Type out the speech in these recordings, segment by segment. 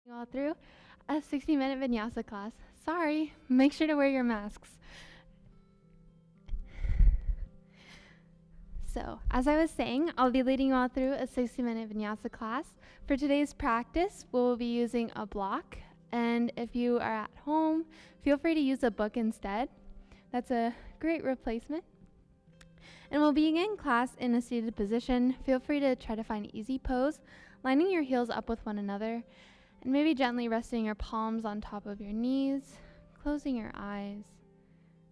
All through a 60-minute Vinyāsa class. Sorry, make sure to wear your masks. So, as I was saying, I'll be leading you all through a 60-minute Vinyāsa class. For today's practice, we'll be using a block, and if you are at home, feel free to use a book instead. That's a great replacement. And we'll begin class in a seated position. Feel free to try to find an easy pose, lining your heels up with one another, and maybe gently resting your palms on top of your knees, closing your eyes,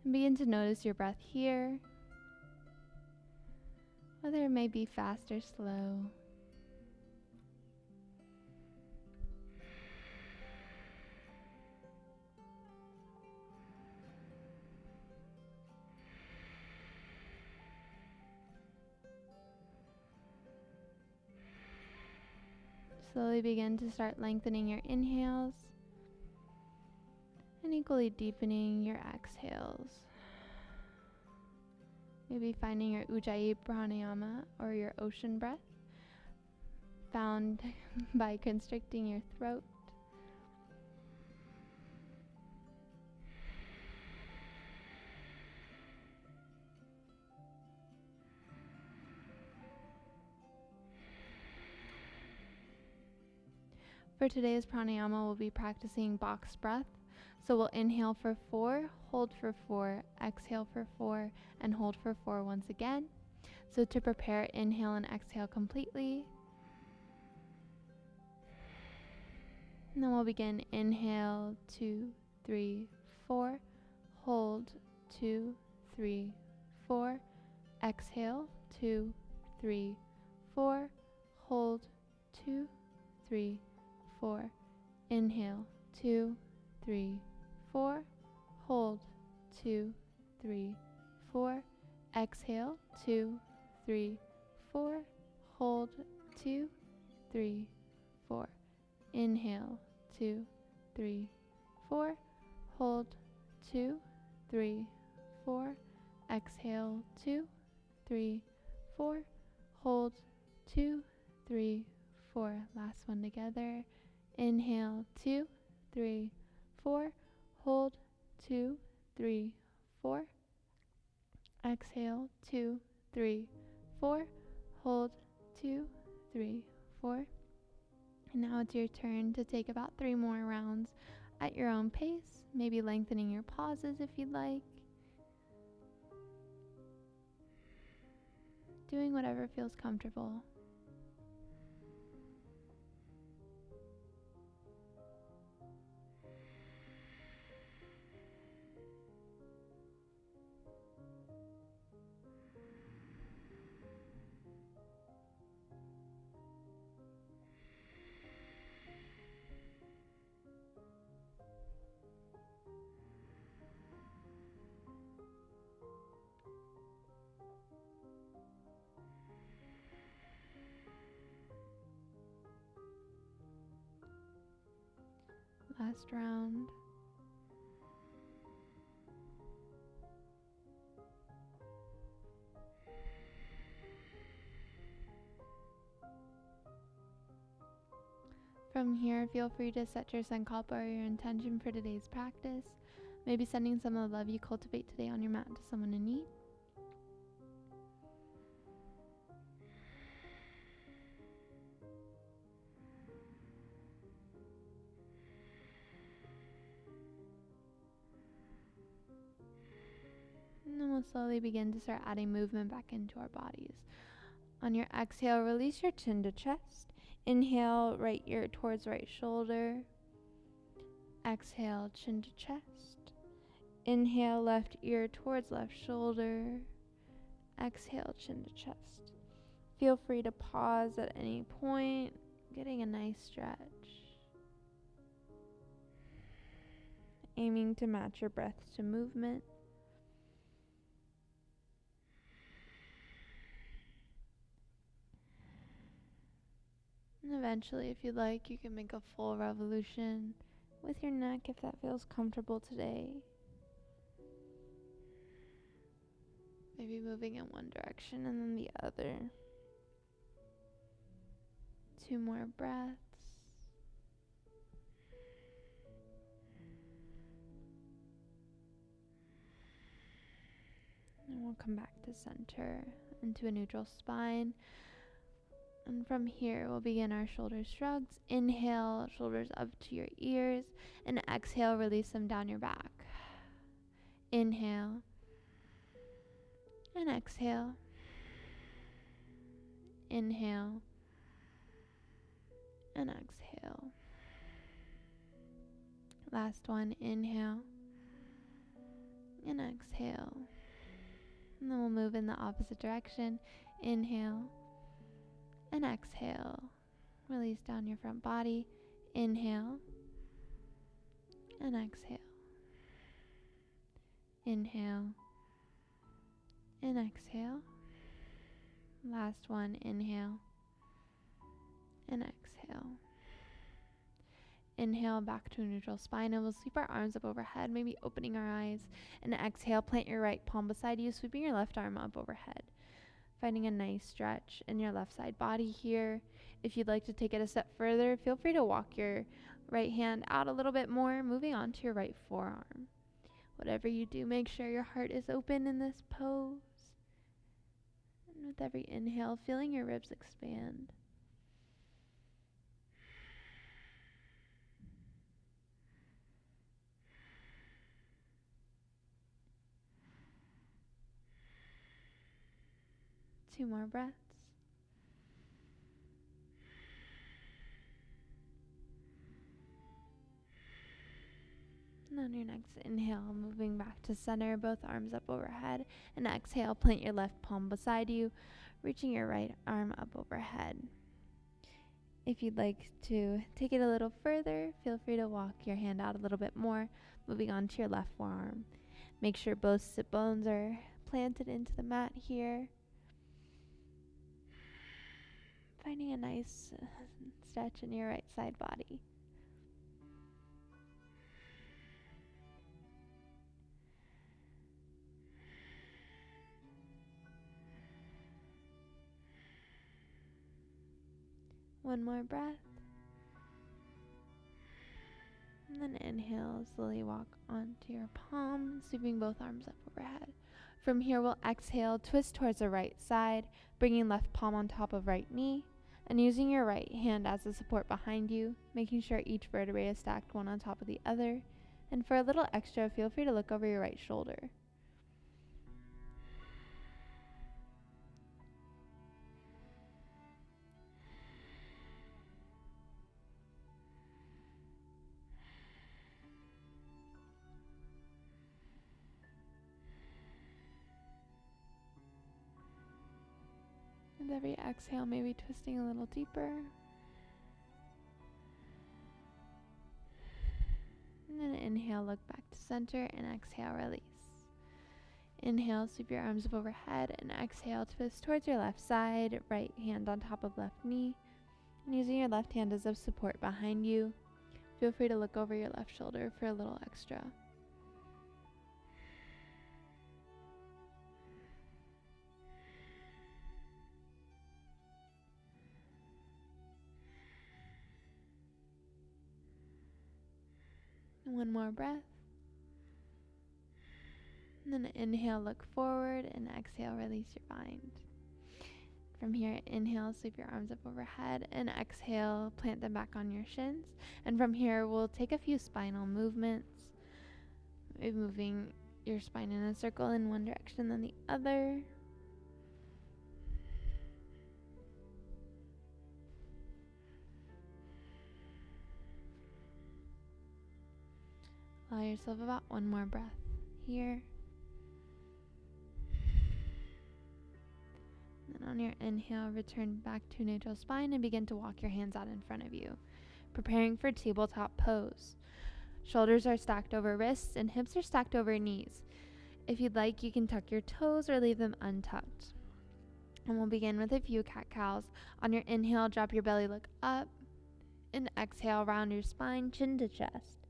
and begin to notice your breath here, whether it may be fast or slow. Slowly begin to start lengthening your inhales and equally deepening your exhales. Maybe finding your Ujjayi pranayama or your ocean breath, found by constricting your throat. For today's pranayama, we'll be practicing box breath. So we'll inhale for 4, hold for 4, exhale for 4, and hold for 4 once again. So to prepare, inhale and exhale completely. And then we'll begin. Inhale, 2, 3, 4. Hold, 2, 3, 4. Exhale, 2, 3, 4. Hold, 2, 3, 4. Inhale, 2, 3, 4. Hold, 2, 3, 4. Exhale, 2, 3, 4. Hold, 2, 3, 4. Inhale, 2, 3, 4. Hold, 2, 3, 4. Exhale, 2, 3, 4. Hold, 2, 3, 4. Last one together. Inhale, 2, 3, 4. Hold, 2, 3, 4. Exhale, 2, 3, 4. Hold, 2, 3, 4. And now it's your turn to take about 3 more rounds at your own pace, maybe lengthening your pauses if you'd like. Doing whatever feels comfortable. Last round. From here, feel free to set your sankalpa or your intention for today's practice. Maybe sending some of the love you cultivate today on your mat to someone in need. And then we'll slowly begin to start adding movement back into our bodies. On your exhale, release your chin to chest. Inhale, right ear towards right shoulder. Exhale, chin to chest. Inhale, left ear towards left shoulder. Exhale, chin to chest. Feel free to pause at any point, getting a nice stretch. Aiming to match your breath to movement. And eventually, if you'd like, you can make a full revolution with your neck if that feels comfortable today. Maybe moving in one direction and then the other. 2 more breaths. We'll come back to center into a neutral spine. And from here, we'll begin our shoulder shrugs. Inhale, shoulders up to your ears. And exhale, release them down your back. Inhale. And exhale. Inhale. And exhale. Last one, inhale. And exhale. And then we'll move in the opposite direction. Inhale. And exhale. Release down your front body. Inhale. And exhale. Inhale. And exhale. Last one, inhale. And exhale. Inhale back to a neutral spine, and we'll sweep our arms up overhead, maybe opening our eyes. And exhale, plant your right palm beside you, sweeping your left arm up overhead. Finding a nice stretch in your left side body here. If you'd like to take it a step further, feel free to walk your right hand out a little bit more, moving on to your right forearm. Whatever you do, make sure your heart is open in this pose. And with every inhale, feeling your ribs expand. Two more breaths. And on your next inhale, moving back to center, both arms up overhead. And exhale, plant your left palm beside you, reaching your right arm up overhead. If you'd like to take it a little further, feel free to walk your hand out a little bit more, moving on to your left forearm. Make sure both sit bones are planted into the mat here. Finding a nice stretch in your right side body. One more breath. And then inhale, slowly walk onto your palm, sweeping both arms up overhead. From here, we'll exhale, twist towards the right side, bringing left palm on top of right knee, and using your right hand as a support behind you, making sure each vertebrae is stacked one on top of the other. And for a little extra, feel free to look over your right shoulder. With every exhale, maybe twisting a little deeper. And then inhale, look back to center, and exhale, release. Inhale, sweep your arms up overhead, and exhale, twist towards your left side, right hand on top of left knee, and using your left hand as a support behind you. Feel free to look over your left shoulder for a little extra. One more breath. And then inhale, look forward, and exhale, release your mind. From here, inhale, sweep your arms up overhead, and exhale, plant them back on your shins. And from here, we'll take a few spinal movements, maybe moving your spine in a circle in one direction then the other. Allow yourself about one more breath here. Then on your inhale, return back to neutral spine and begin to walk your hands out in front of you, preparing for tabletop pose. Shoulders are stacked over wrists and hips are stacked over knees. If you'd like, you can tuck your toes or leave them untucked. And we'll begin with a few cat-cows. On your inhale, drop your belly, look up. And exhale, round your spine, chin to chest.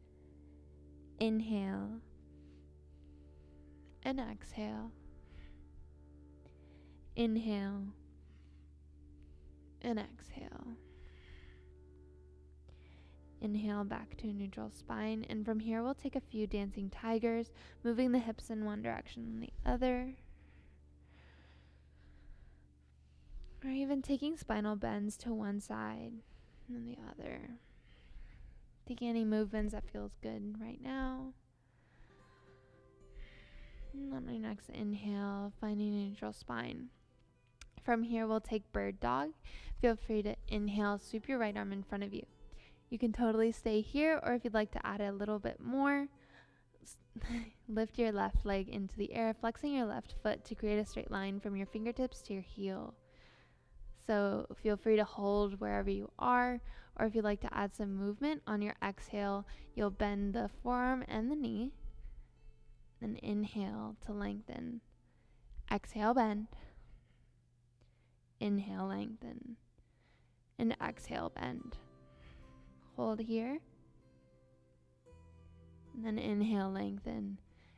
Inhale and exhale. Inhale and exhale. Inhale back to neutral spine, and from here we'll take a few dancing tigers, moving the hips in one direction and the other. Or even taking spinal bends to one side and the other. Taking any movements that feels good right now. And on our next inhale, finding a neutral spine. From here, we'll take bird dog. Feel free to inhale, sweep your right arm in front of you. You can totally stay here, or if you'd like to add a little bit more, lift your left leg into the air, flexing your left foot to create a straight line from your fingertips to your heel. So feel free to hold wherever you are, or if you'd like to add some movement, on your exhale, you'll bend the forearm and the knee. Then inhale to lengthen. Exhale, bend. Inhale, lengthen. And exhale, bend. Hold here. And then inhale, lengthen.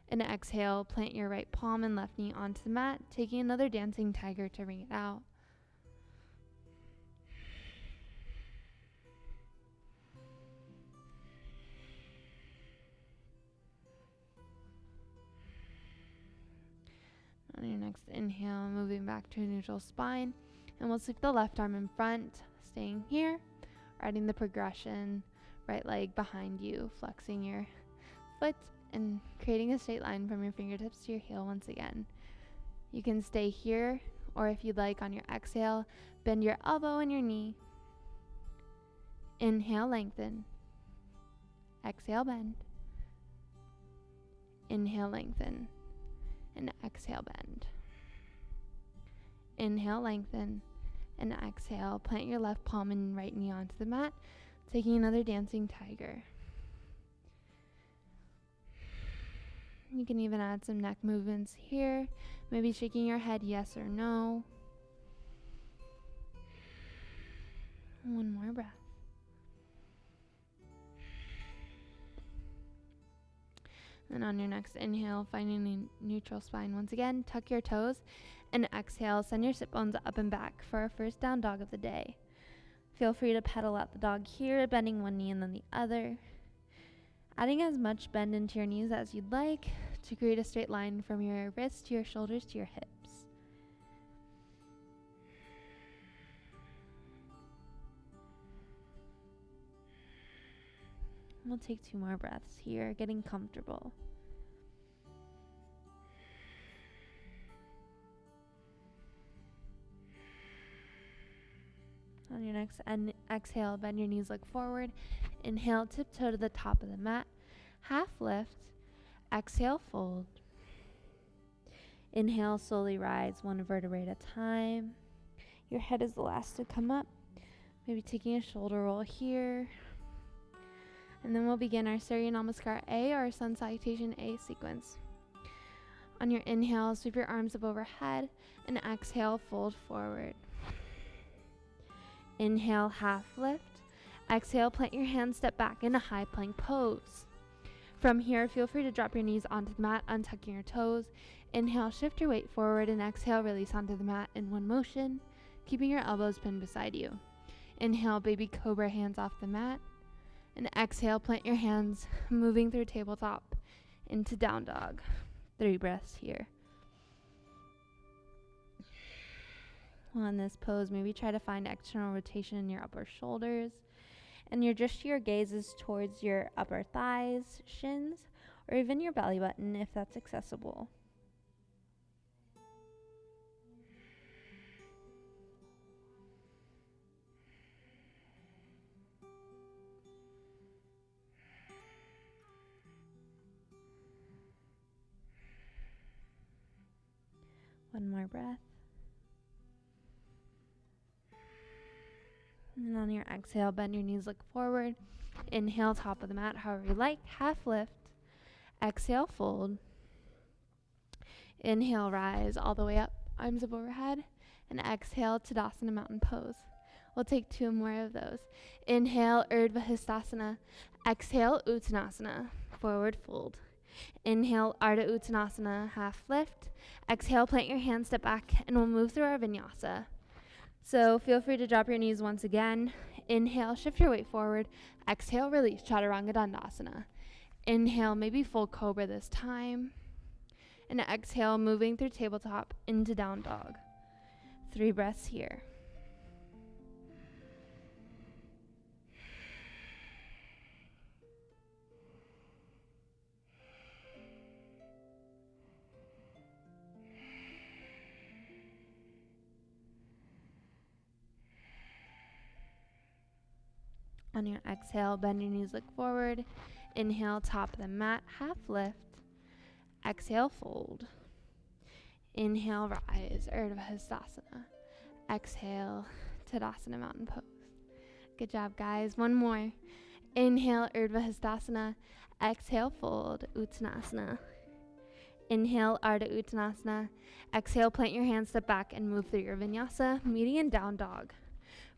And exhale, plant your right palm and left knee onto the mat, taking another dancing tiger to ring it out. On your next inhale, moving back to a neutral spine, and we'll sweep the left arm in front, staying here, riding the progression, right leg behind you, flexing your foot and creating a straight line from your fingertips to your heel once again. You can stay here, or if you'd like, on your exhale, bend your elbow and your knee. Inhale, lengthen. Exhale, bend. Inhale, lengthen. And exhale, bend. Inhale, lengthen. And exhale, plant your left palm and right knee onto the mat, taking another dancing tiger. You can even add some neck movements here, maybe shaking your head yes or no. One more breath. And on your next inhale, finding a neutral spine once again, tuck your toes, and exhale, send your sit bones up and back for our first down dog of the day. Feel free to pedal out the dog here, bending one knee and then the other. Adding as much bend into your knees as you'd like to create a straight line from your wrists to your shoulders to your hips. We'll take 2 more breaths here, getting comfortable. On your next exhale, bend your knees, look forward. Inhale, tiptoe to the top of the mat. Half lift. Exhale, fold. Inhale, slowly rise 1 vertebrae at a time. Your head is the last to come up. Maybe taking a shoulder roll here. And then we'll begin our Surya Namaskar A, or Sun Salutation A sequence. On your inhale, sweep your arms up overhead, and exhale, fold forward. Inhale, half lift. Exhale, plant your hands, step back in a high plank pose. From here, feel free to drop your knees onto the mat, untucking your toes. Inhale, shift your weight forward, and exhale, release onto the mat in one motion, keeping your elbows pinned beside you. Inhale, baby cobra, hands off the mat. And exhale, plant your hands, moving through tabletop into down dog. 3 breaths here. On this pose, maybe try to find external rotation in your upper shoulders, and your gaze is towards your upper thighs, shins, or even your belly button if that's accessible. One more breath. And on your exhale, bend your knees, look forward. Inhale, top of the mat, however you like. Half lift. Exhale, fold. Inhale, rise all the way up, arms up overhead. And exhale, Tadasana Mountain Pose. We'll take 2 more of those. Inhale, Urdhva Hastasana. Exhale, Uttanasana, forward fold. Inhale, Ardha Uttanasana, half lift. Exhale, plant your hands, step back, and we'll move through our vinyasa. So feel free to drop your knees once again. Inhale, shift your weight forward. Exhale, release, Chaturanga Dandasana. Inhale, maybe full cobra this time. And exhale, moving through tabletop into down dog. 3 breaths here. On your exhale, bend your knees, look forward. Inhale, top of the mat, half lift. Exhale, fold. Inhale, rise, Urdhva Hastasana. Exhale, Tadasana, mountain pose. Good job, guys. One more. Inhale, Urdhva Hastasana. Exhale, fold, Uttanasana. Inhale, Ardha Uttanasana. Exhale, plant your hands, step back, and move through your vinyasa, meeting and down dog.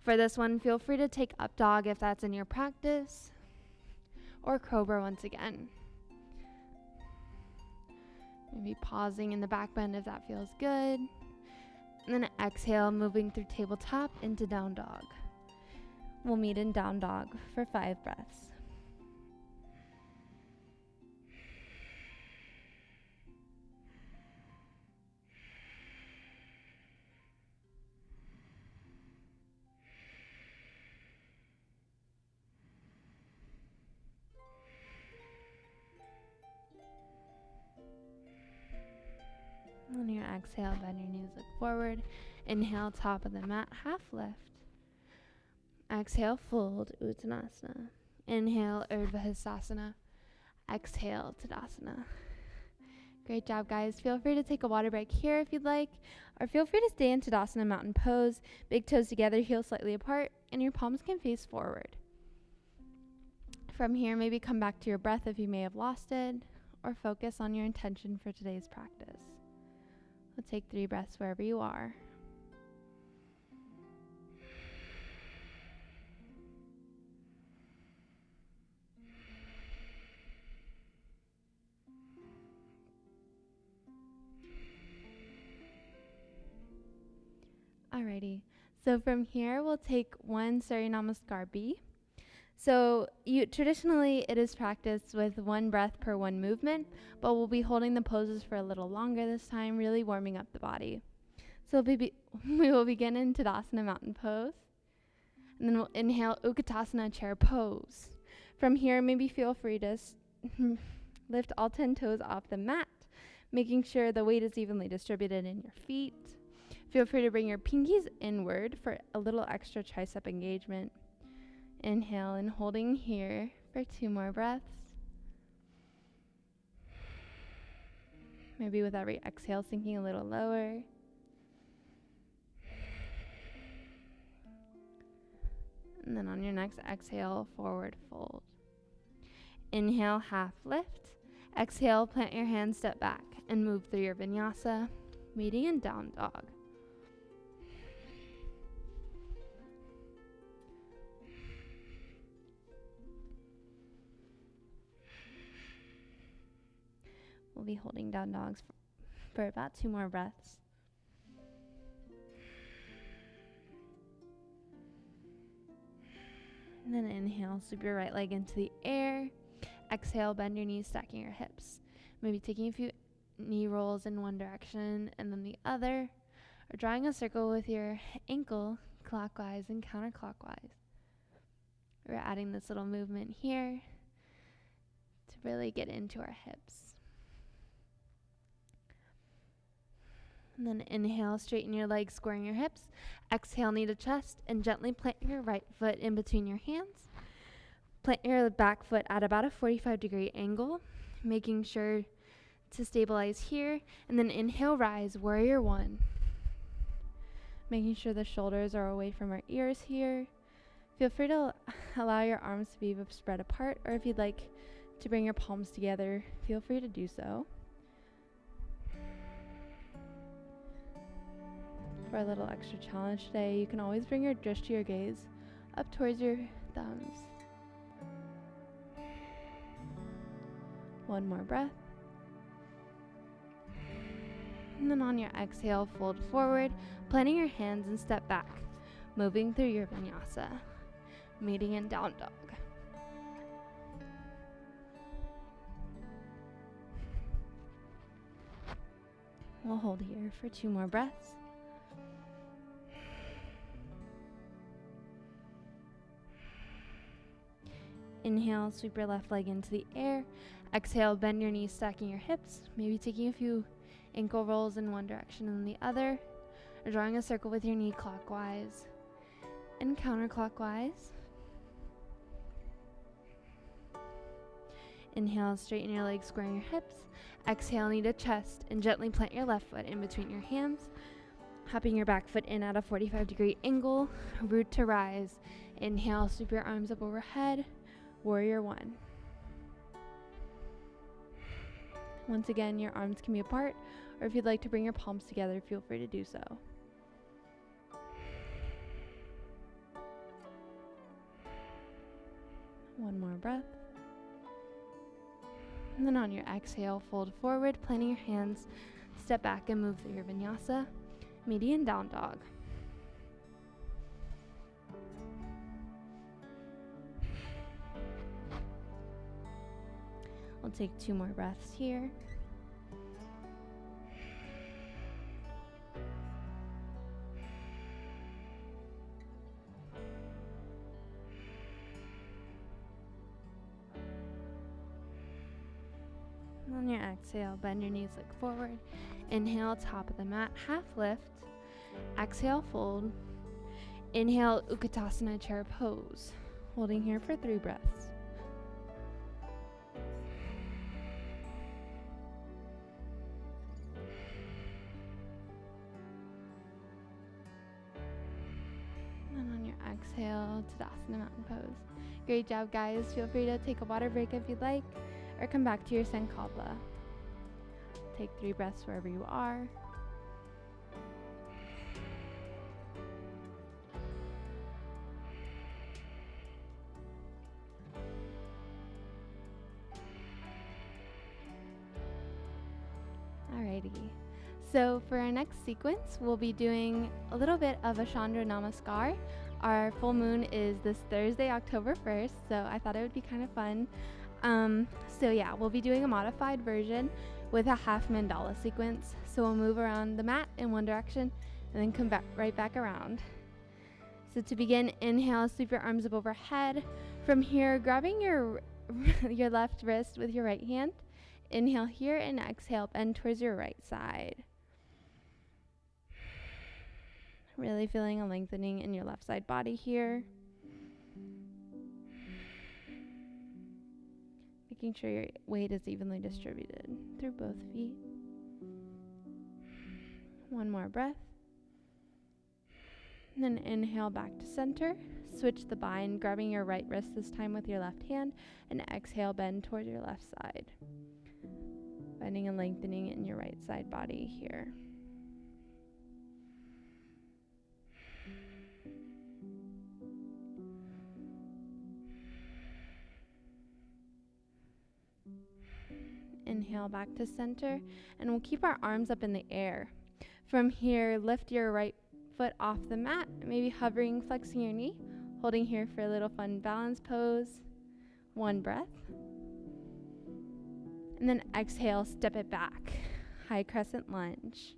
For this one, feel free to take up dog if that's in your practice, or cobra once again. Maybe pausing in the back bend if that feels good. And then exhale, moving through tabletop into down dog. We'll meet in down dog for 5 breaths. On your exhale, bend your knees, look forward. Inhale, top of the mat, half lift. Exhale, fold, Uttanasana. Inhale, Urdhva Hastasana. Exhale, Tadasana. Great job, guys. Feel free to take a water break here if you'd like, or feel free to stay in Tadasana, mountain pose. Big toes together, heels slightly apart, and your palms can face forward. From here, maybe come back to your breath if you may have lost it, or focus on your intention for today's practice. We'll take 3 breaths wherever you are. Alrighty, so from here we'll take 1 Surya Namaskar B. So traditionally it is practiced with 1 breath per 1 movement, but we'll be holding the poses for a little longer this time, really warming up the body. So we will begin in Tadasana, mountain pose, and then we'll inhale Utkatasana, chair pose. From here, maybe feel free to lift all 10 toes off the mat, making sure the weight is evenly distributed in your feet. Feel free to bring your pinkies inward for a little extra tricep engagement. Inhale and holding here for 2 more breaths. Maybe with every exhale, sinking a little lower. And then on your next exhale, forward fold. Inhale, half lift. Exhale, plant your hands, step back, and move through your vinyasa, meeting in down dog. We'll be holding down dogs for about 2 more breaths. And then inhale, sweep your right leg into the air. Exhale, bend your knees, stacking your hips. Maybe taking a few knee rolls in one direction and then the other, or drawing a circle with your ankle clockwise and counterclockwise. We're adding this little movement here to really get into our hips. And then inhale, straighten your legs, squaring your hips. Exhale, knee to chest, and gently plant your right foot in between your hands. Plant your back foot at about a 45-degree angle, making sure to stabilize here. And then inhale, rise, warrior 1. Making sure the shoulders are away from our ears here. Feel free to allow your arms to be spread apart, or if you'd like to bring your palms together, feel free to do so. For a little extra challenge today, you can always bring your drishti gaze up towards your thumbs. 1 more breath. And then on your exhale, fold forward, planting your hands and step back, moving through your vinyasa, meeting in down dog. We'll hold here for 2 more breaths. Inhale, sweep your left leg into the air. Exhale, bend your knees, stacking your hips, maybe taking a few ankle rolls in one direction and the other, or drawing a circle with your knee clockwise and counterclockwise. Inhale, straighten your legs, squaring your hips. Exhale, knee to chest, and gently plant your left foot in between your hands. Hopping your back foot in at a 45-degree angle, root to rise. Inhale, sweep your arms up overhead, warrior one. Once again, your arms can be apart, or if you'd like to bring your palms together, feel free to do so. One more breath. And then on your exhale, fold forward, planting your hands, step back and move through your vinyasa, median down dog. We'll take 2 more breaths here. On your exhale, bend your knees, look forward. Inhale, top of the mat, half lift. Exhale, fold. Inhale, Utkatasana chair pose. Holding here for 3 breaths. And on your exhale, Tadasana mountain pose. Great job, guys. Feel free to take a water break if you'd like, or come back to your Sankalpa. Take 3 breaths wherever you are. Alrighty. So for our next sequence, we'll be doing a little bit of a Chandra Namaskar. Our full moon is this Thursday, October 1st, so I thought it would be kind of fun. So yeah, we'll be doing a modified version with a half mandala sequence. So we'll move around the mat in one direction and then come back right back around. So to begin, inhale, sweep your arms up overhead. From here, grabbing your left wrist with your right hand. Inhale here and exhale, bend towards your right side. Really feeling a lengthening in your left side body here. Making sure your weight is evenly distributed through both feet. One more breath. And then inhale back to center. Switch the bind, grabbing your right wrist this time with your left hand, and exhale, bend towards your left side. Bending and lengthening in your right side body here. Inhale back to center, and we'll keep our arms up in the air. From here, lift your right foot off the mat, maybe hovering, flexing your knee, holding here for a little fun balance pose. 1 breath. And then exhale, step it back. High crescent lunge.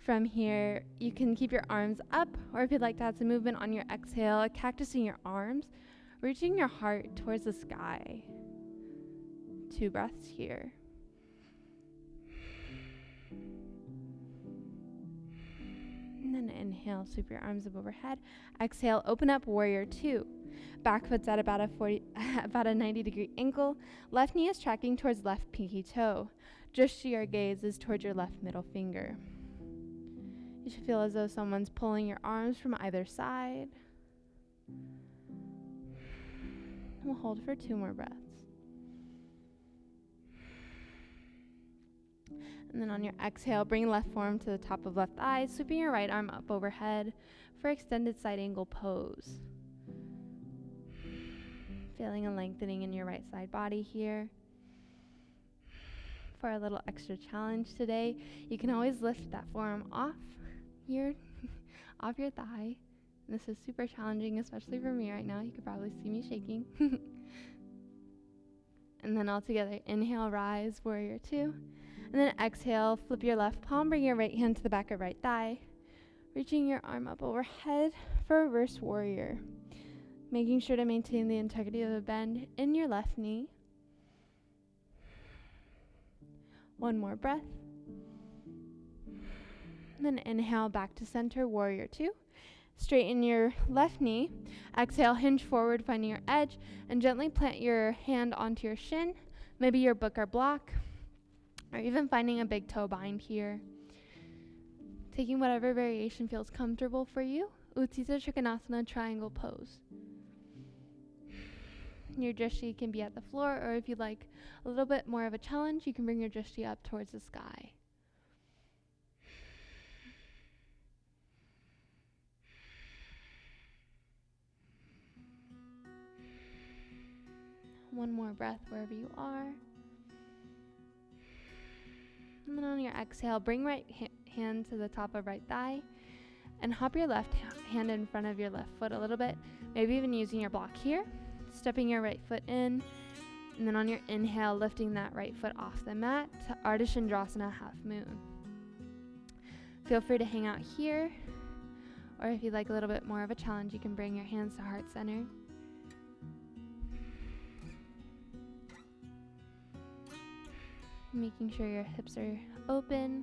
From here, you can keep your arms up, or if you'd like to add some movement on your exhale, a cactus in your arms, reaching your heart towards the sky. 2 breaths here. And then inhale, sweep your arms up overhead. Exhale, open up warrior 2. Back foot's at about a 90-degree angle. Left knee is tracking towards left pinky toe. Drishti, your gaze, is towards your left middle finger. You should feel as though someone's pulling your arms from either side. We'll hold for 2 more breaths. And then on your exhale, bring left forearm to the top of left thigh, sweeping your right arm up overhead for extended side angle pose. Feeling a lengthening in your right side body here. For a little extra challenge today, you can always lift that forearm off your thigh. This is super challenging, especially for me right now. You could probably see me shaking. And then all together, inhale, rise, warrior 2. And then exhale, flip your left palm, bring your right hand to the back of right thigh, reaching your arm up overhead for reverse warrior. Making sure to maintain the integrity of the bend in your left knee. 1 more breath. And then inhale back to center, warrior 2. Straighten your left knee. Exhale, hinge forward, finding your edge, and gently plant your hand onto your shin. maybe your book or block, or even finding a big toe bind here. Taking whatever variation feels comfortable for you. Utthita Trikonasana triangle pose. Your drishti can be at the floor, or if you'd like a little bit more of a challenge, you can bring your drishti up towards the sky. One more breath wherever you are. And then on your exhale, bring right hand to the top of right thigh and hop your left hand in front of your left foot a little bit, maybe even using your block here, stepping your right foot in, and then on your inhale, lifting that right foot off the mat to Ardha Chandrasana half moon. Feel free to hang out here, or if you'd like a little bit more of a challenge, you can bring your hands to heart center. Making sure your hips are open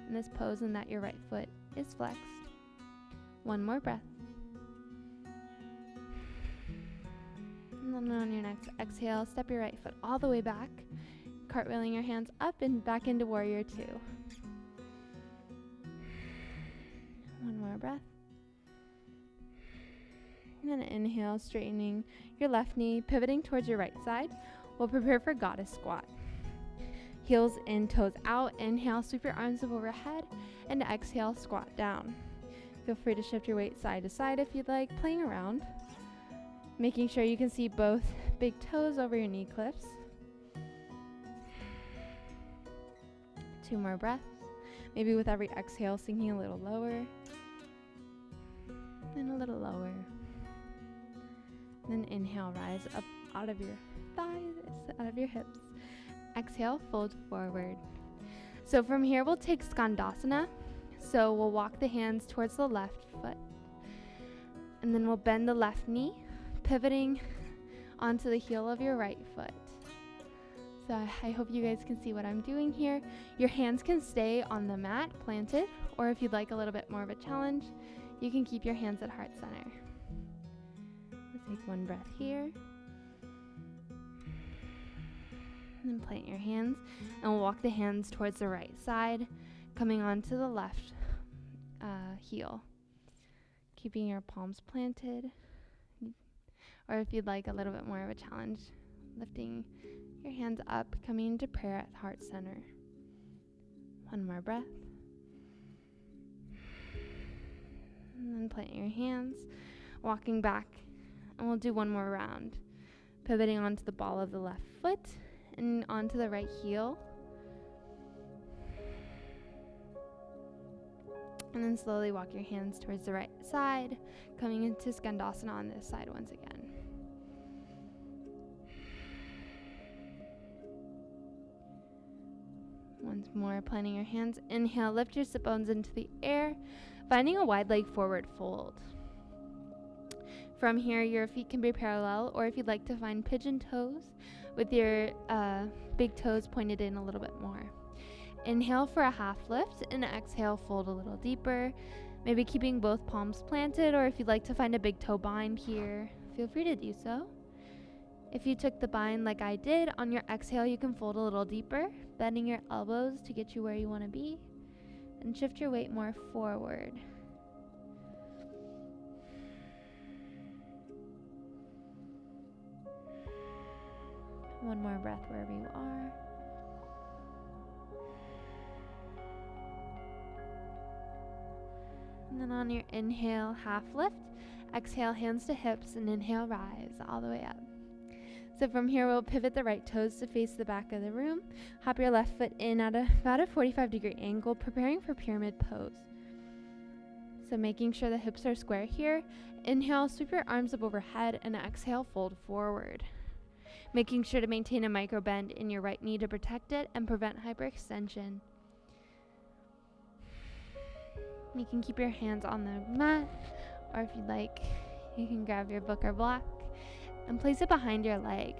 in this pose and that your right foot is flexed. One more breath. And then on your next exhale, step your right foot all the way back, cartwheeling your hands up and back into warrior two. One more breath. And then inhale, straightening your left knee, pivoting towards your right side. We'll prepare for goddess squat. Heels in, toes out. Inhale, sweep your arms up overhead, and exhale, squat down. Feel free to shift your weight side to side if you'd like, playing around. Making sure you can see both big toes over your knee cliffs. 2 more breaths. Maybe with every exhale, sinking a little lower. And a little lower. Then inhale, rise up out of your thighs, out of your hips. Exhale, fold forward. So from here, we'll take Skandasana. So we'll walk the hands towards the left foot. And then we'll bend the left knee, pivoting onto the heel of your right foot. So I hope you guys can see what I'm doing here. Your hands can stay on the mat, planted, or if you'd like a little bit more of a challenge, you can keep your hands at heart center. We'll take one breath here. And then plant your hands, and we'll walk the hands towards the right side, coming onto the left heel. Keeping your palms planted, or if you'd like a little bit more of a challenge, lifting your hands up, coming into prayer at heart center. One more breath. And then plant your hands, walking back, and we'll do one more round. Pivoting onto the ball of the left foot, and onto the right heel. And then slowly walk your hands towards the right side, coming into Skandasana on this side once again. Once more, planting your hands. Inhale, lift your sit bones into the air, finding a wide leg forward fold. From here, your feet can be parallel, or if you'd like to find pigeon toes with your big toes pointed in a little bit more. Inhale for a half lift, and exhale, fold a little deeper. Maybe keeping both palms planted, or if you'd like to find a big toe bind here, feel free to do so. If you took the bind like I did, on your exhale, you can fold a little deeper, bending your elbows to get you where you want to be, and shift your weight more forward. One more breath wherever you are. And then on your inhale, half lift. Exhale, hands to hips, and inhale, rise all the way up. So from here, we'll pivot the right toes to face the back of the room. Hop your left foot in at about a 45-degree angle, preparing for pyramid pose. So making sure the hips are square here. Inhale, sweep your arms up overhead, and exhale, fold forward. Making sure to maintain a micro bend in your right knee to protect it and prevent hyperextension. You can keep your hands on the mat, or if you'd like, you can grab your book or block and place it behind your leg,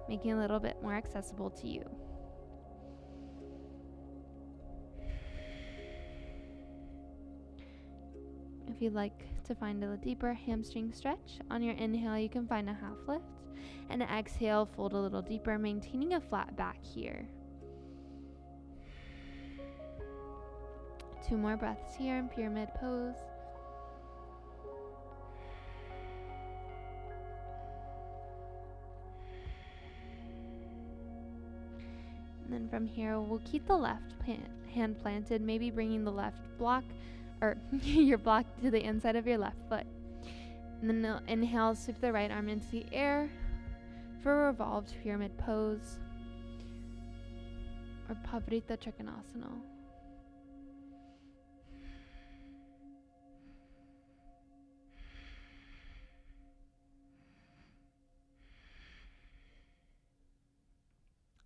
making it a little bit more accessible to you. If you'd like to find a deeper hamstring stretch, on your inhale, you can find a half lift. And exhale, fold a little deeper, maintaining a flat back here. 2 more breaths here in pyramid pose. And then from here, we'll keep the left hand planted, maybe bringing the left block or your block to the inside of your left foot. And then inhale, sweep the right arm into the air for a revolved pyramid pose or Pavrita Trikonasana.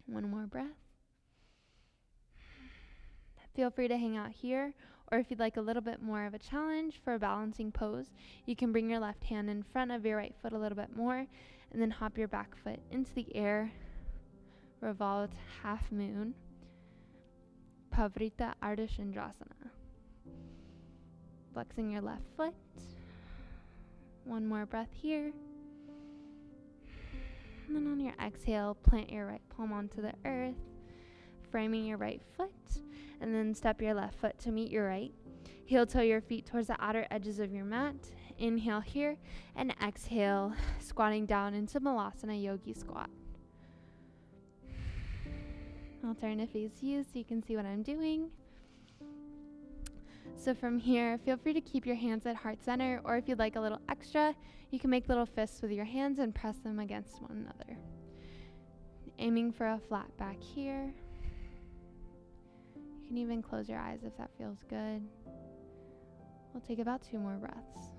One more breath. Feel free to hang out here, or if you'd like a little bit more of a challenge for a balancing pose, you can bring your left hand in front of your right foot a little bit more, and then hop your back foot into the air, revolved half moon, Pavrita Ardha Chandrasana. Flexing your left foot. One more breath here. And then on your exhale, plant your right palm onto the earth, framing your right foot, and then step your left foot to meet your right. Heel toe your feet towards the outer edges of your mat. Inhale here, and exhale, squatting down into Malasana Yogi Squat. I'll turn to face you so you can see what I'm doing. So from here, feel free to keep your hands at heart center, or if you'd like a little extra, you can make little fists with your hands and press them against one another. Aiming for a flat back here. You can even close your eyes if that feels good. We'll take about 2 more breaths.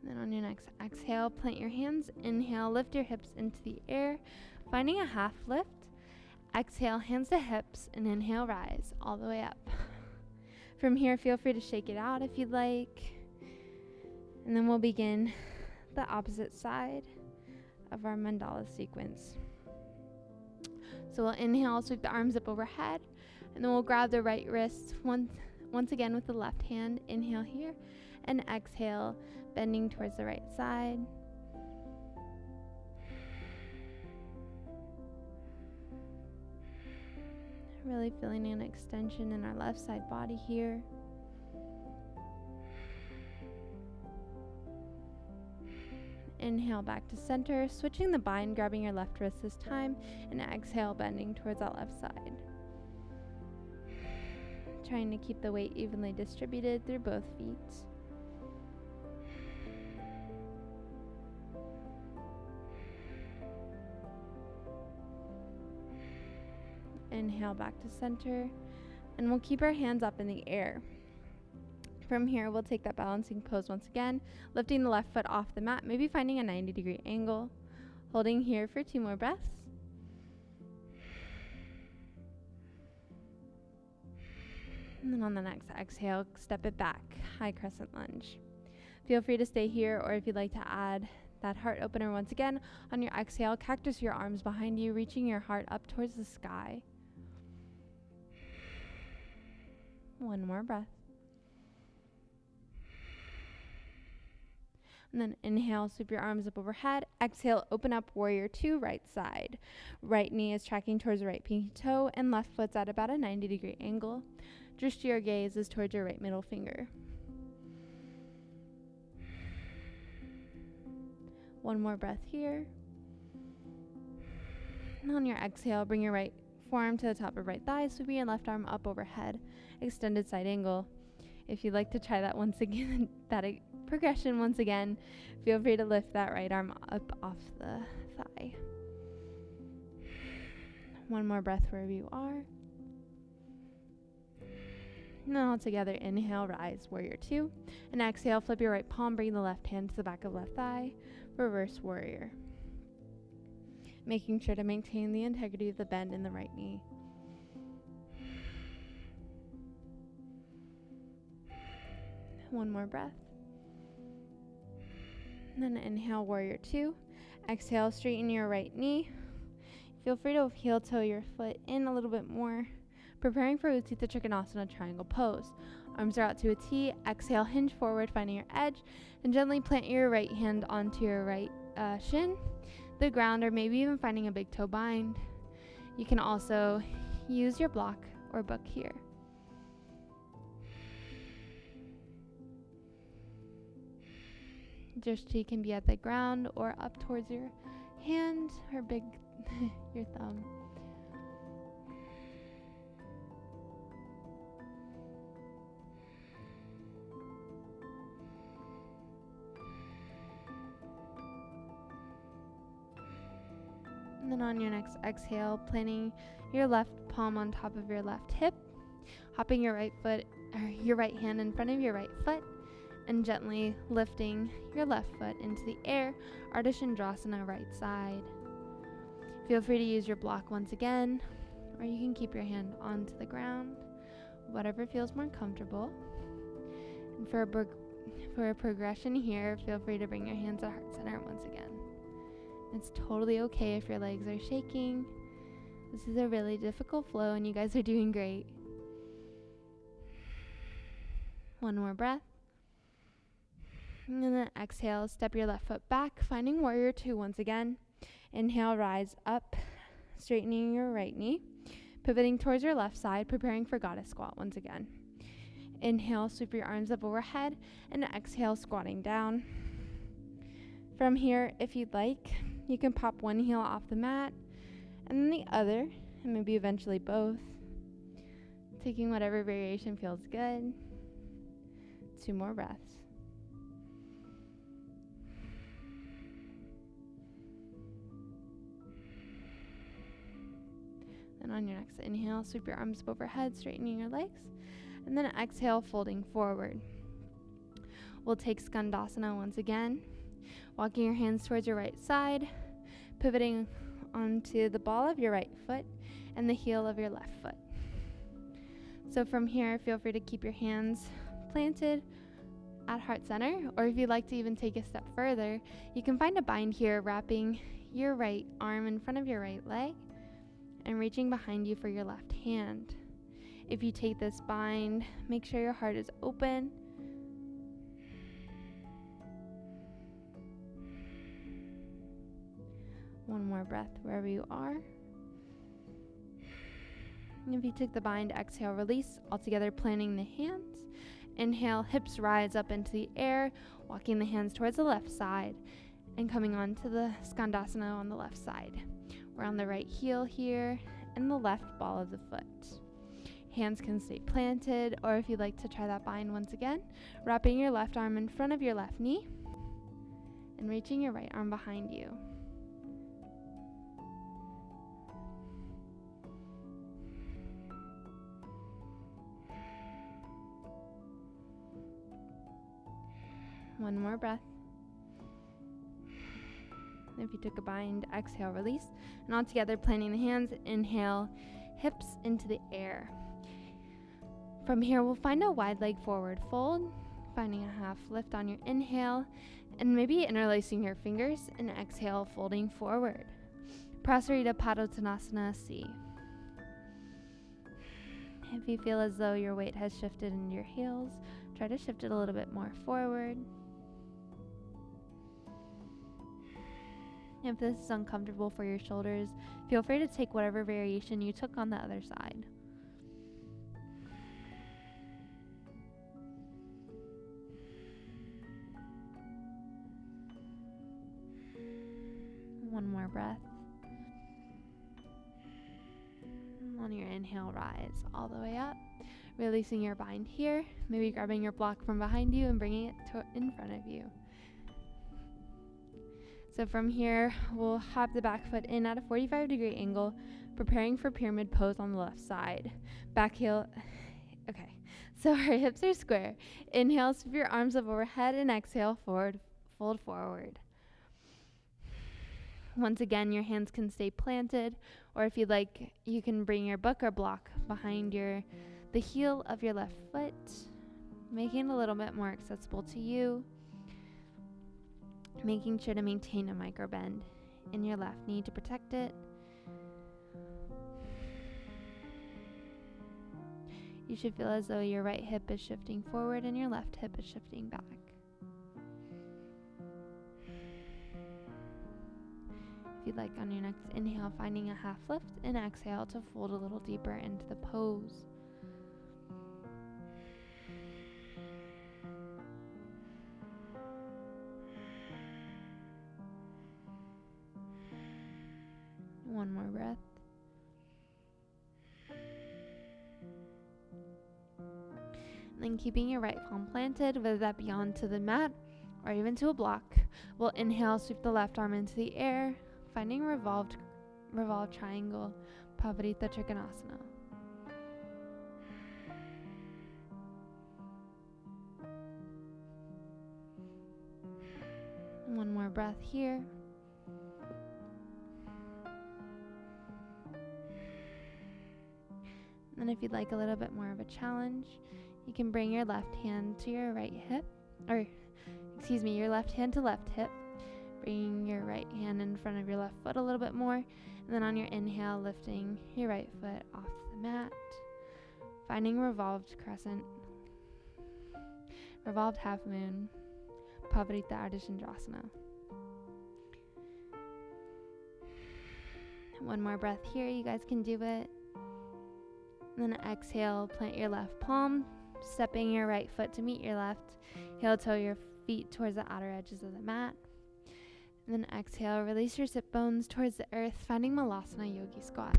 And then on your next exhale, plant your hands. Inhale, lift your hips into the air, finding a half lift. Exhale, hands to hips, and inhale, rise all the way up. From here, feel free to shake it out if you'd like. And then we'll begin the opposite side of our mandala sequence. So we'll inhale, sweep the arms up overhead, and then we'll grab the right wrist once again with the left hand. Inhale here, and exhale, bending towards the right side. Really feeling an extension in our left side body here. Inhale back to center, switching the bind, grabbing your left wrist this time, and exhale, bending towards that left side. Trying to keep the weight evenly distributed through both feet. Inhale back to center, and we'll keep our hands up in the air. From here, we'll take that balancing pose once again, lifting the left foot off the mat, maybe finding a 90-degree angle, holding here for 2 more breaths. And then on the next exhale, step it back, high crescent lunge. Feel free to stay here, or if you'd like to add that heart opener once again, on your exhale, cactus your arms behind you, reaching your heart up towards the sky. 1 more breath. And then inhale, sweep your arms up overhead. Exhale, open up warrior 2, right side. Right knee is tracking towards the right pinky toe, and left foot's at about a 90-degree angle. Drishti or gaze is towards your right middle finger. 1 more breath here. And on your exhale, bring your right forearm to the top of right thigh, sweeping your left arm up overhead. Extended side angle. If you'd like to try that once again, progression once again, feel free to lift that right arm up off the thigh. 1 more breath wherever you are. And then all together, inhale, rise, warrior 2. And exhale, flip your right palm, bring the left hand to the back of left thigh, reverse warrior. Making sure to maintain the integrity of the bend in the right knee. One more breath. And then inhale, warrior 2. Exhale, straighten your right knee. Feel free to heel toe your foot in a little bit more, preparing for Utthita Trikonasana triangle pose. Arms are out to a T. Exhale, hinge forward, finding your edge, and gently plant your right hand onto your right shin, the ground, or maybe even finding a big toe bind. You can also use your block or book here. Drishti can be at the ground or up towards your hand or your thumb. And then on your next exhale, planting your left palm on top of your left hip, hopping your right hand in front of your right foot, and gently lifting your left foot into the air, Ardha Chandrasana, right side. Feel free to use your block once again, or you can keep your hand onto the ground, whatever feels more comfortable. And for a progression here, feel free to bring your hands to heart center once again. It's totally okay if your legs are shaking. This is a really difficult flow, and you guys are doing great. One more breath. And then exhale, step your left foot back, finding warrior two once again. Inhale, rise up, straightening your right knee, pivoting towards your left side, preparing for goddess squat once again. Inhale, sweep your arms up overhead, and exhale, squatting down. From here, if you'd like, you can pop one heel off the mat, and then the other, and maybe eventually both. Taking whatever variation feels good. 2 more breaths. And on your next inhale, sweep your arms up overhead, straightening your legs. And then exhale, folding forward. We'll take Skandasana once again, walking your hands towards your right side, pivoting onto the ball of your right foot and the heel of your left foot. So from here, feel free to keep your hands planted at heart center, or if you'd like to even take a step further, you can find a bind here, wrapping your right arm in front of your right leg and reaching behind you for your left hand. If you take this bind, make sure your heart is open. One more breath wherever you are. And if you took the bind, exhale, release, altogether planting the hands. Inhale, hips rise up into the air, walking the hands towards the left side and coming on to the Skandasana on the left side. We're on the right heel here and the left ball of the foot. Hands can stay planted, or if you'd like to try that bind once again, wrapping your left arm in front of your left knee and reaching your right arm behind you. One more breath. If you took a bind, exhale, release. And all together, planting the hands, inhale, hips into the air. From here, we'll find a wide leg forward fold, finding a half lift on your inhale, and maybe interlacing your fingers, and exhale, folding forward. Prasarita Padottanasana C. If you feel as though your weight has shifted into your heels, try to shift it a little bit more forward. If this is uncomfortable for your shoulders, feel free to take whatever variation you took on the other side. One more breath. On your inhale, rise all the way up, releasing your bind here, maybe grabbing your block from behind you and bringing it in front of you. So from here, we'll hop the back foot in at a 45-degree angle, preparing for pyramid pose on the left side. Back heel, okay, so our hips are square. Inhale, sweep your arms up overhead, and exhale, forward, fold forward. Once again, your hands can stay planted, or if you'd like, you can bring your book or block behind the heel of your left foot, making it a little bit more accessible to you. Making sure to maintain a micro bend in your left knee to protect it. You should feel as though your right hip is shifting forward and your left hip is shifting back. If you'd like, on your next inhale, finding a half lift, and exhale to fold a little deeper into the pose. One more breath. And then keeping your right palm planted, whether that be onto the mat or even to a block, we'll inhale, sweep the left arm into the air, finding revolved triangle, Pavarita Trikonasana. One more breath here. And if you'd like a little bit more of a challenge, you can bring your left hand to your right hip, your left hand to left hip, bringing your right hand in front of your left foot a little bit more, and then on your inhale, lifting your right foot off the mat, finding revolved crescent, revolved half moon, Pavarita Ardha Chandrasana. One more breath here, you guys can do it. And then exhale, plant your left palm, stepping your right foot to meet your left, heel toe your feet towards the outer edges of the mat. And then exhale, release your sit bones towards the earth, finding Malasana Yogi Squat.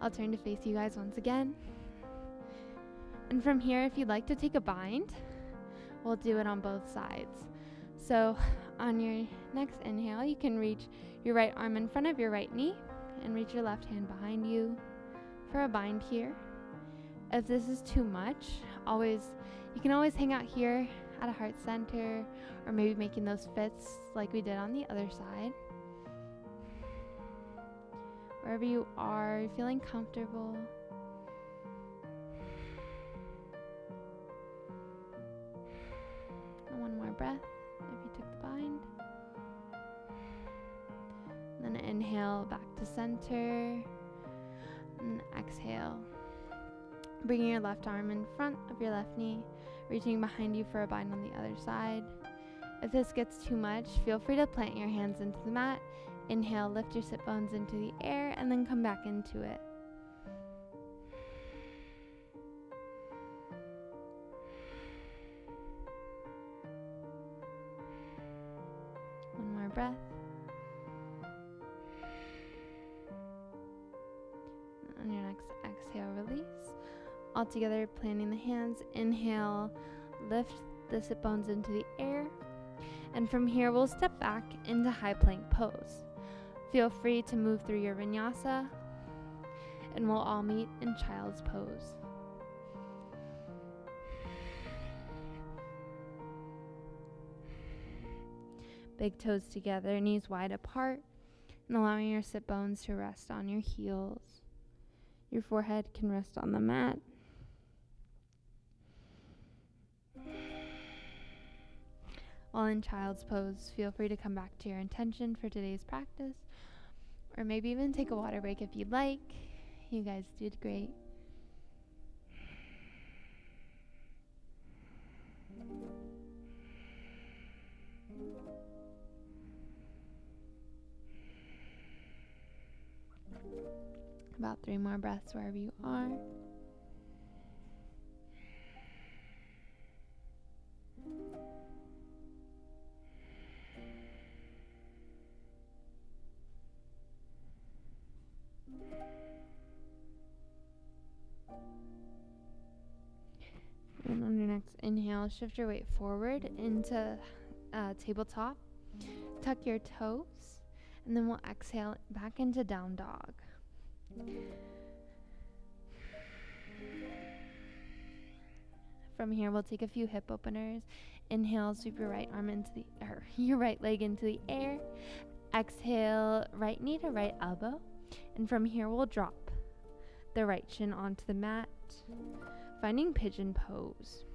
I'll turn to face you guys once again. And from here, if you'd like to take a bind, we'll do it on both sides. So on your next inhale, you can reach your right arm in front of your right knee and reach your left hand behind you for a bind here. If this is too much, you can always hang out here at a heart center, or maybe making those fits like we did on the other side. Wherever you are, feeling comfortable. And one more breath if you took the bind. And then inhale back to center, and exhale. Bringing your left arm in front of your left knee, reaching behind you for a bind on the other side. If this gets too much, feel free to plant your hands into the mat. Inhale, lift your sit bones into the air, and then come back into it. One more breath. On your next exhale, release. All together, planting the hands. Inhale, lift the sit bones into the air. And from here, we'll step back into high plank pose. Feel free to move through your vinyasa, and we'll all meet in child's pose. Big toes together, knees wide apart, and allowing your sit bones to rest on your heels. Your forehead can rest on the mat. While in child's pose, feel free to come back to your intention for today's practice, or maybe even take a water break if you'd like. You guys did great. About 3 more breaths wherever you are. And on your next inhale, shift your weight forward into tabletop. Tuck your toes, and then we'll exhale back into down dog. From here, we'll take a few hip openers. Inhale, sweep your right arm your right leg into the air. Exhale, right knee to right elbow. And from here, we'll drop the right shin onto the mat, finding pigeon pose.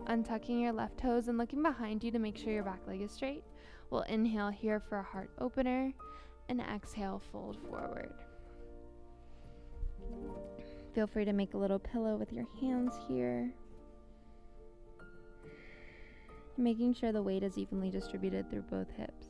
Untucking your left toes and looking behind you to make sure your back leg is straight. We'll inhale here for a heart opener, and exhale, fold forward. Feel free to make a little pillow with your hands here. Making sure the weight is evenly distributed through both hips.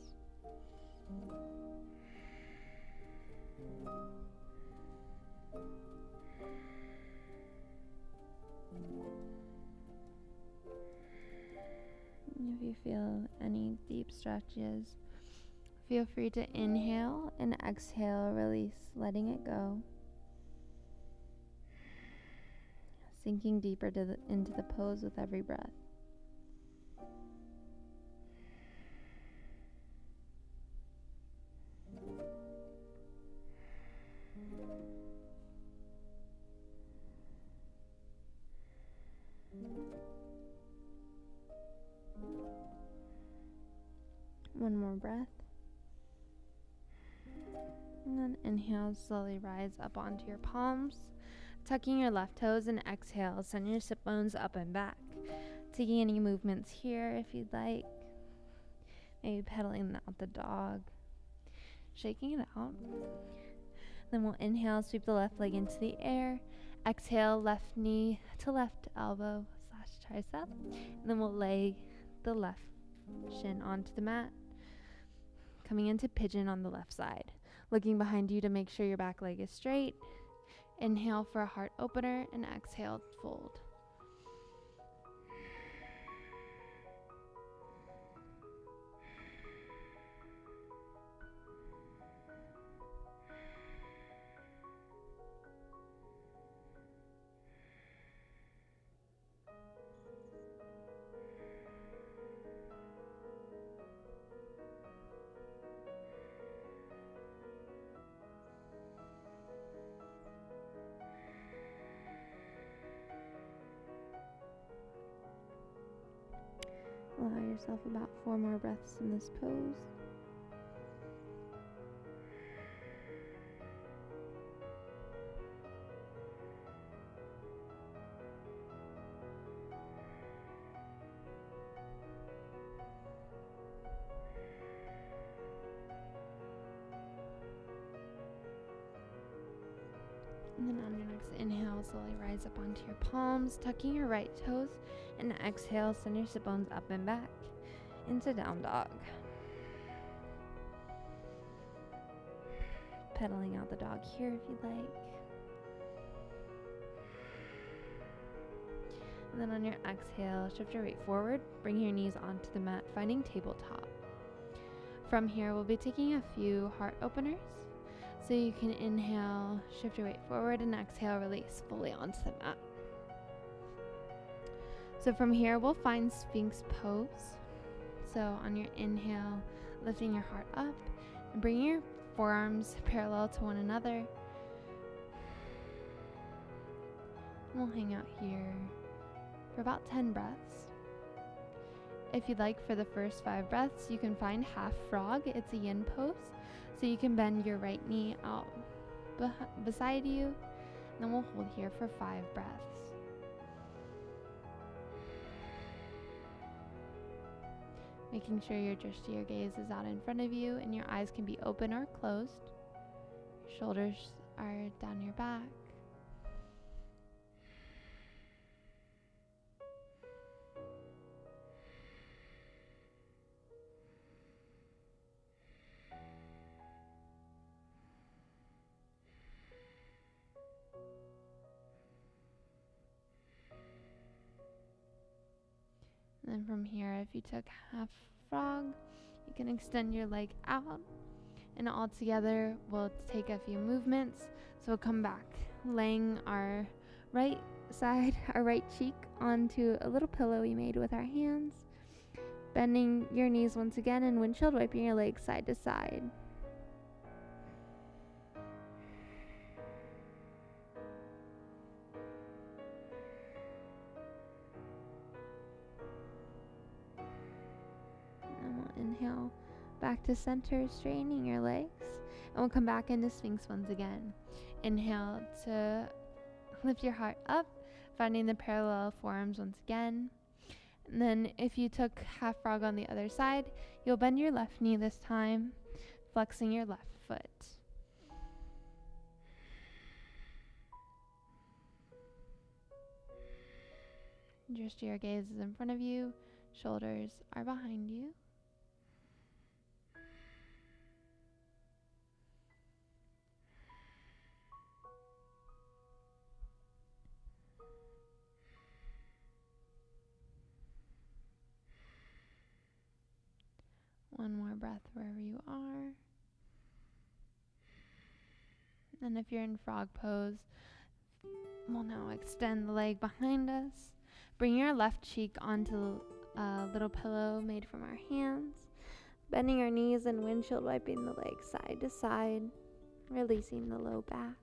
If you feel any deep stretches, feel free to inhale and exhale, release, letting it go. Sinking deeper into the pose with every breath. One more breath. And then inhale, slowly rise up onto your palms, tucking your left toes, and exhale, send your sit bones up and back. Taking any movements here if you'd like. Maybe pedaling out the dog. Shaking it out. Then we'll inhale, sweep the left leg into the air. Exhale, left knee to left elbow / tricep. And then we'll lay the left shin onto the mat. Coming into pigeon on the left side. Looking behind you to make sure your back leg is straight. Inhale for a heart opener and exhale, fold. Allow yourself about 4 more breaths in this pose. And then on your next inhale, slowly rise up onto your palms, tucking your right toes, and exhale, send your sit bones up and back into down dog. Pedaling out the dog here if you'd like. And then on your exhale, shift your weight forward, bring your knees onto the mat, finding tabletop. From here, we'll be taking a few heart openers. So you can inhale, shift your weight forward, and exhale, release fully onto the mat. So from here, we'll find Sphinx pose. So on your inhale, lifting your heart up and bringing your forearms parallel to one another. We'll hang out here for about 10 breaths. If you'd like, for the first 5 breaths, you can find half frog. It's a yin pose. So you can bend your right knee out beside you, and then we'll hold here for 5 breaths. Making sure your drishti, your gaze, is out in front of you, and your eyes can be open or closed. Your shoulders are down your back. And then from here, if you took half frog, you can extend your leg out, and all together we'll take a few movements. So we'll come back, laying our right side, our right cheek onto a little pillow we made with our hands, bending your knees once again, and windshield wiping your legs side to side. Inhale back to center, straightening your legs, and we'll come back into Sphinx once again. Inhale to lift your heart up, finding the parallel forearms once again. And then if you took half frog on the other side, you'll bend your left knee this time, flexing your left foot. Just your gaze is in front of you, shoulders are behind you. One more breath wherever you are. And if you're in frog pose, we'll now extend the leg behind us. Bring your left cheek onto a little pillow made from our hands. Bending our knees and windshield wiping the legs side to side, releasing the low back.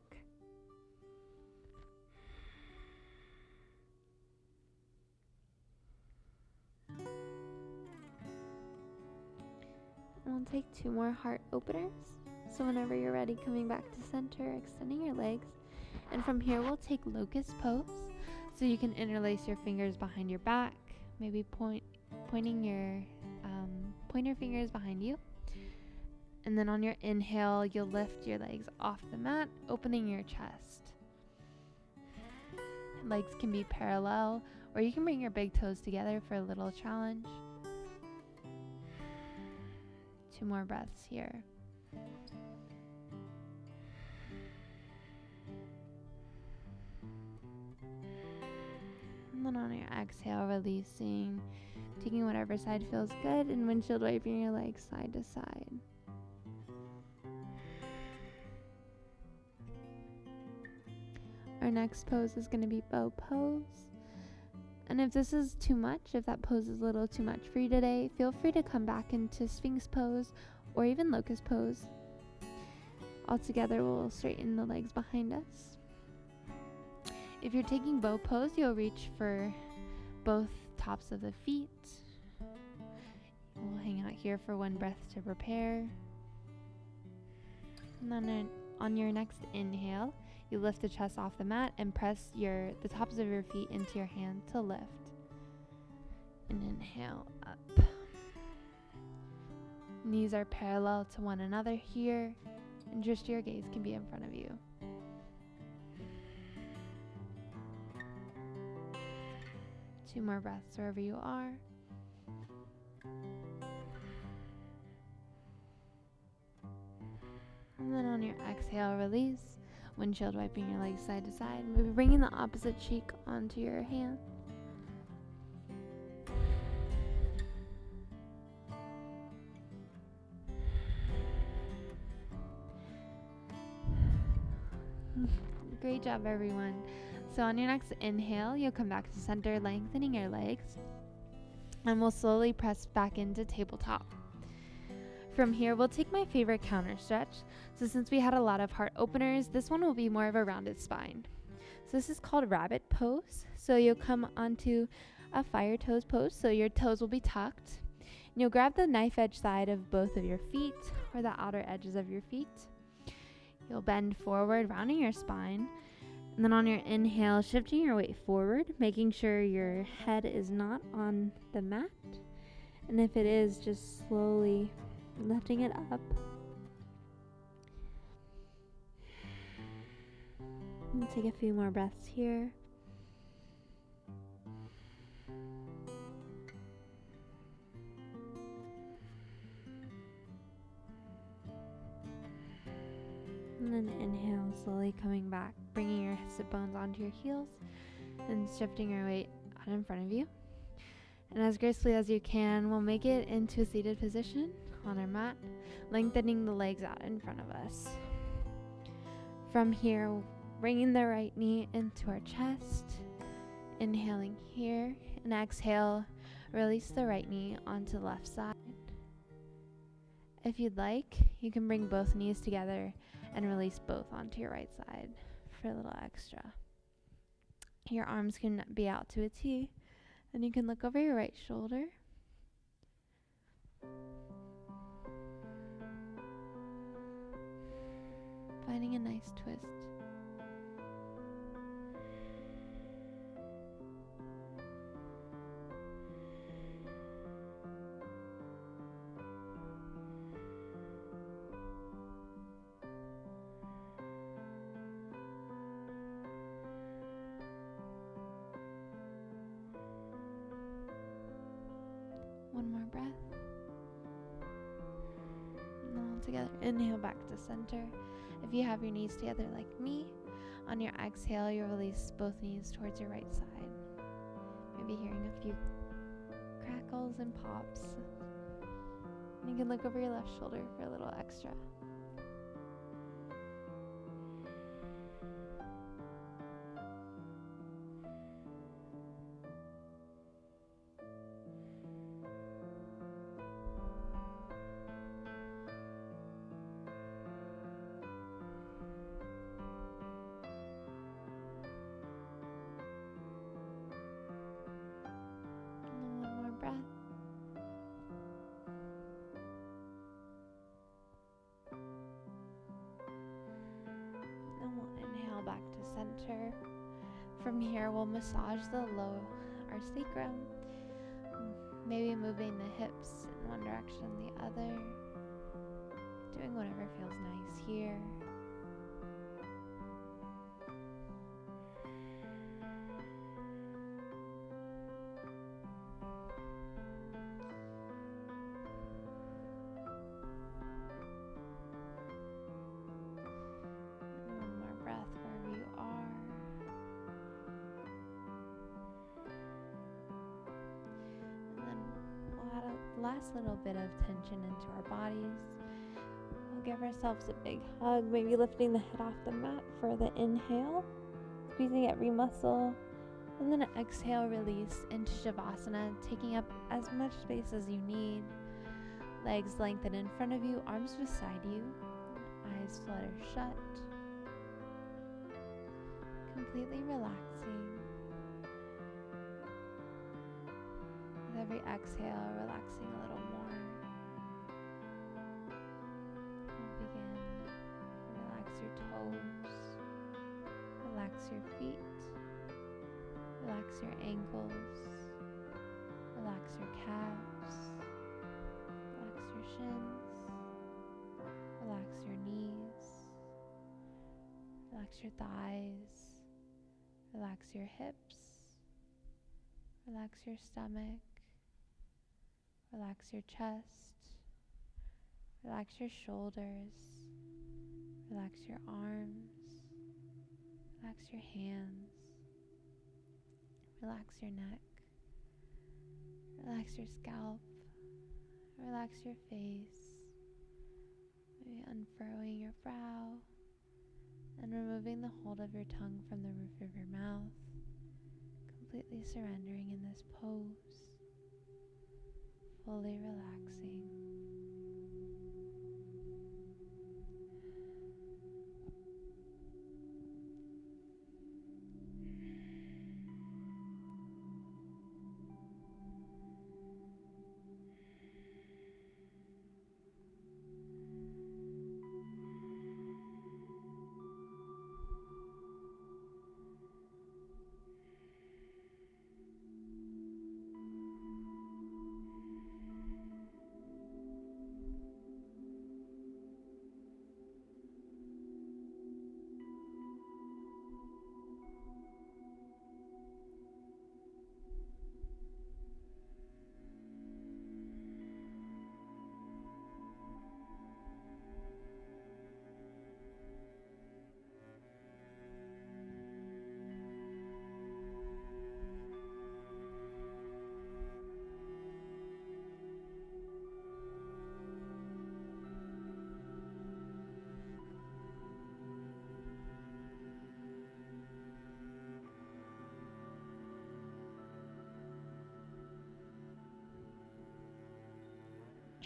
And we'll take 2 more heart openers. So whenever you're ready, coming back to center, extending your legs. And from here, we'll take locust pose. So you can interlace your fingers behind your back, maybe pointing your pointer fingers behind you. And then on your inhale, you'll lift your legs off the mat, opening your chest. Legs can be parallel, or you can bring your big toes together for a little challenge. 2 more breaths here. And then on your exhale, releasing, taking whatever side feels good, and windshield wiping your legs side to side. Our next pose is going to be bow pose. And if this is too much, if that pose is a little too much for you today, feel free to come back into Sphinx pose or even locust pose. All together, we'll straighten the legs behind us. If you're taking bow pose, you'll reach for both tops of the feet. We'll hang out here for 1 breath to prepare. And then on your next inhale, you lift the chest off the mat and press the tops of your feet into your hand to lift. And inhale up. Knees are parallel to one another here, and just your gaze can be in front of you. Two more breaths wherever you are. And then on your exhale, release. Windshield wiping your legs side to side. Maybe bringing the opposite cheek onto your hand. Great job, everyone. So on your next inhale, you'll come back to center, lengthening your legs. And we'll slowly press back into tabletop. From here, we'll take my favorite counter stretch. So since we had a lot of heart openers, this one will be more of a rounded spine. So this is called rabbit pose. So you'll come onto a fire toes pose. So your toes will be tucked. And you'll grab the knife edge side of both of your feet or the outer edges of your feet. You'll bend forward, rounding your spine. And then on your inhale, shifting your weight forward, making sure your head is not on the mat. And if it is, just slowly lifting it up. And take a few more breaths here. And then inhale, slowly coming back, bringing your sit bones onto your heels and shifting your weight out in front of you. And as gracefully as you can, we'll make it into a seated position on our mat, lengthening the legs out in front of us. From here, bringing the right knee into our chest, inhaling here, and exhale, release the right knee onto the left side. If you'd like, you can bring both knees together and release both onto your right side for a little extra. Your arms can be out to a T, and you can look over your right shoulder. Finding a nice twist. One more breath. And all together, inhale back to center. If you have your knees together like me, on your exhale, you'll release both knees towards your right side. Maybe hearing a few crackles and pops. And you can look over your left shoulder for a little extra. Breath. And we'll inhale back to center. From here, we'll massage the our sacrum, maybe moving the hips in one direction and the other, doing whatever feels nice here. Last little bit of tension into our bodies. We'll give ourselves a big hug, maybe lifting the head off the mat for the inhale, squeezing every muscle, and then exhale, release into Shavasana, taking up as much space as you need. Legs lengthen in front of you, arms beside you, eyes flutter shut, completely relaxing. With every exhale, relaxing a little more. We'll begin. Relax your toes. Relax your feet. Relax your ankles. Relax your calves. Relax your shins. Relax your knees. Relax your thighs. Relax your hips. Relax your stomach. Relax your chest. Relax your shoulders. Relax your arms. Relax your hands. Relax your neck. Relax your scalp. Relax your face. Maybe unfurrowing your brow and removing the hold of your tongue from the roof of your mouth. Completely surrendering in this pose. Fully relaxing.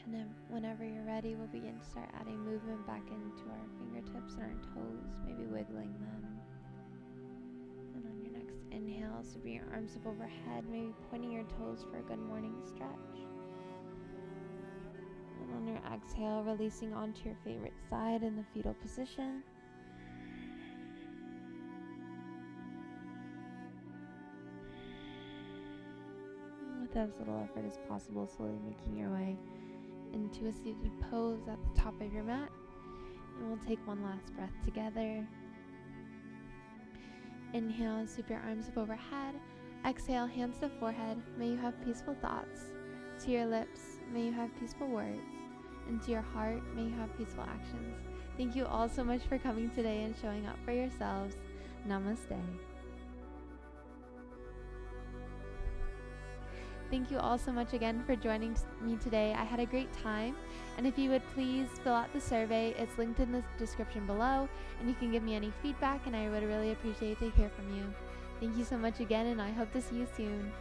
And then whenever you're ready, we'll begin to start adding movement back into our fingertips and our toes, maybe wiggling them. And on your next inhale, so bring your arms up overhead, maybe pointing your toes for a good morning stretch. And on your exhale, releasing onto your favorite side in the fetal position. And with as little effort as possible, slowly making your way into a seated pose at the top of your mat. And we'll take one last breath together. Inhale and sweep your arms up overhead. Exhale, hands to forehead. May you have peaceful thoughts. To your lips, may you have peaceful words. And to your heart, may you have peaceful actions. Thank you all so much for coming today and showing up for yourselves. Namaste. Thank you all so much again for joining me today. I had a great time. And if you would please fill out the survey, it's linked in the description below. And you can give me any feedback, and I would really appreciate to hear from you. Thank you so much again, and I hope to see you soon.